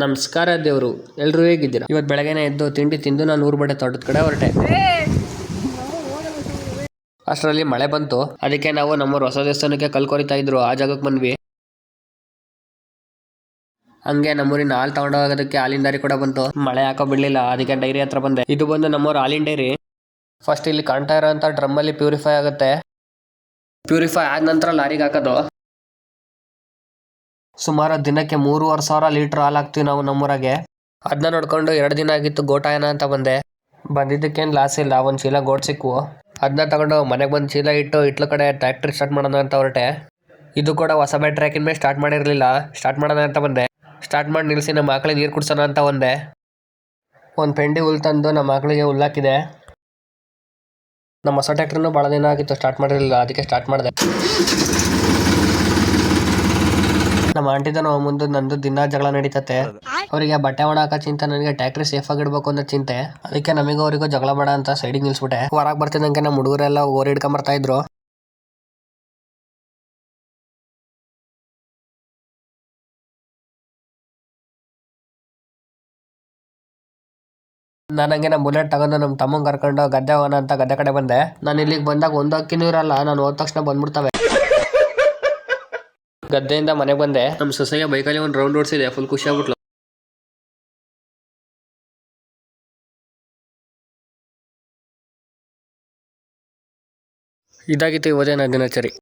ನಮಸ್ಕಾರ ದೇವ್ರು, ಎಲ್ರು ಹೇಗಿದ್ದೀರಾ? ಇವತ್ತು ಬೆಳಗ್ಗೆನೆ ಎದ್ದು ತಿಂಡಿ ತಿಂದು ನಾನು ಊರ್ ಬಡೆ ತೋಟದ ಕಡೆ ಹೊರಟೆ. ಅಷ್ಟರಲ್ಲಿ ಮಳೆ ಬಂತು. ಅದಕ್ಕೆ ನಾವು ನಮ್ಮೂರು ಹೊಸ ದೇವಸ್ಥಾನಕ್ಕೆ ಕಲ್ ಕೊರಿತಾ ಇದ್ರು, ಆ ಜಾಗಕ್ಕೆ ಬಂದ್ವಿ. ಹಂಗೆ ನಮ್ಮೂರಿನ ಹಾಲು ತಗೊಂಡೋಗೋದಕ್ಕೆ ಹಾಲಿನ ದಾರಿ ಕೂಡ ಬಂತು. ಮಳೆ ಯಾಕೋ ಬಿಡ್ಲಿಲ್ಲ, ಅದಕ್ಕೆ ಡೈರಿ ಹತ್ರ ಬಂದೆ. ಇದು ಬಂದು ನಮ್ಮೂರು ಹಾಲಿನ ಡೈರಿ. ಫಸ್ಟ್ ಇಲ್ಲಿ ಕಾಣ್ತಾ ಇರೋಂಥ ಡ್ರಮ್ ಅಲ್ಲಿ ಪ್ಯೂರಿಫೈ ಆಗುತ್ತೆ. ಪ್ಯೂರಿಫೈ ಆದ ನಂತರ ಲಾರಿಗೆ ಹಾಕೋದು. ಸುಮಾರು ದಿನಕ್ಕೆ 3,500 ಲೀಟರ್ ಹಾಲು ಹಾಕ್ತಿವಿ ನಾವು ನಮ್ಮೂರಾಗೆ. ಅದನ್ನ ನೋಡ್ಕೊಂಡು 2 ದಿನ ಆಗಿತ್ತು ಗೋಟಾಯನ ಅಂತ ಬಂದೆ. ಬಂದಿದ್ದಕ್ಕೇನು ಲಾಸ್ ಇಲ್ಲ, ಒಂದು ಚೀಲ ಗೋಟ್ ಸಿಕ್ವು. ಅದನ್ನ ತಗೊಂಡು ಮನೆಗೆ ಬಂದು ಚೀಲ ಇಟ್ಟು ಇಟ್ಲ ಕಡೆ ಟ್ರ್ಯಾಕ್ಟರ್ ಸ್ಟಾರ್ಟ್ ಮಾಡೋಣ ಅಂತ ಹೊರಟೆ. ಇದು ಕೂಡ ಹೊಸ ಬ್ಯಾಟ್ರಿ ಹಾಕಿದ ಮೇಲೆ ಸ್ಟಾರ್ಟ್ ಮಾಡಿರಲಿಲ್ಲ. ಸ್ಟಾರ್ಟ್ ಮಾಡೋಣ ಅಂತ ಬಂದೆ. ಸ್ಟಾರ್ಟ್ ಮಾಡಿ ನಿಲ್ಸಿ ನಮ್ಮ ಮಕ್ಕಳಿಗೆ ನೀರು ಕುಡ್ಸೋಣ ಅಂತ ಒಂದೆ. ಒಂದು ಪೆಂಡಿ ಹುಲ್ ತಂದು ನಮ್ಮ ಮಕ್ಕಳಿಗೆ ಹುಲ್ಲಾಕಿದೆ. ನಮ್ಮ ಹೊಸ ಟ್ರ್ಯಾಕ್ಟರ್ನು ಭಾಳ ದಿನ ಆಗಿತ್ತು ಸ್ಟಾರ್ಟ್ ಮಾಡಿರಲಿಲ್ಲ, ಅದಕ್ಕೆ ಸ್ಟಾರ್ಟ್ ಮಾಡಿದೆ. ನಮ್ಮ ಆಂಟಿದ ನಾವು ಮುಂದೆ ನಂದು ದಿನ ಜಗಳ ನಡೀತತೆ. ಅವರಿಗೆ ಬಟ್ಟೆ ಒಣ ಹಾಕೋ ಚಿಂತೆ, ನನಗೆ ಟ್ಯಾಕ್ಟ್ರಿ ಸೇಫ್ ಆಗಿಡ್ಬೇಕು ಅನ್ನೋ ಚಿಂತೆ. ಅದಕ್ಕೆ ನಮಗೂ ಅವರಿಗೂ ಜಗಳ ಬೇಡ ಅಂತ ಸೈಡಿಗೆ ನಿಲ್ಸ್ಬಿಟ್ಟೆ. ಹೊರಗೆ ಬರ್ತಿದ್ದಂಗೆ ನಮ್ಮ ಹುಡುಗರೆಲ್ಲ ಓರಿ ಹಿಡ್ಕೊಂಡ್ ಬರ್ತಾ ಇದ್ರು. ನಾನು ಹಂಗೆ ನಮ್ಮ ಬುಲೆಟ್ ತಗೊಂಡು ನಮ್ಮ ತಮ್ಮಂಗೆ ಕರ್ಕೊಂಡು ಗದ್ದೆ ಹೋಗೋಣ ಅಂತ ಗದ್ದೆ ಕಡೆ ಬಂದೆ. ನಾನು ಇಲ್ಲಿಗೆ ಬಂದಾಗ ಒಂದು ಅಕ್ಕಿನೂ ಇರಲ್ಲ, ನಾನು ಹೋದ ತಕ್ಷಣ ಬಂದ್ಬಿಡ್ತವೆ. ಗದ್ದೆಯಿಂದ ಮನೆಗೆ ಬಂದೆ. ನಮ್ಮ ಸೊಸೆಗೆ ಬೈಕಲ್ಲಿ ಒಂದು ರೌಂಡ್ ಓಡಿಸಿದೆ, ಫುಲ್ ಖುಷಿ ಆಗ್ಬಿಟ್ಲು. ಇದಾಗಿತ್ತು ಇವತ್ತಿನ ದಿನಚರಿ.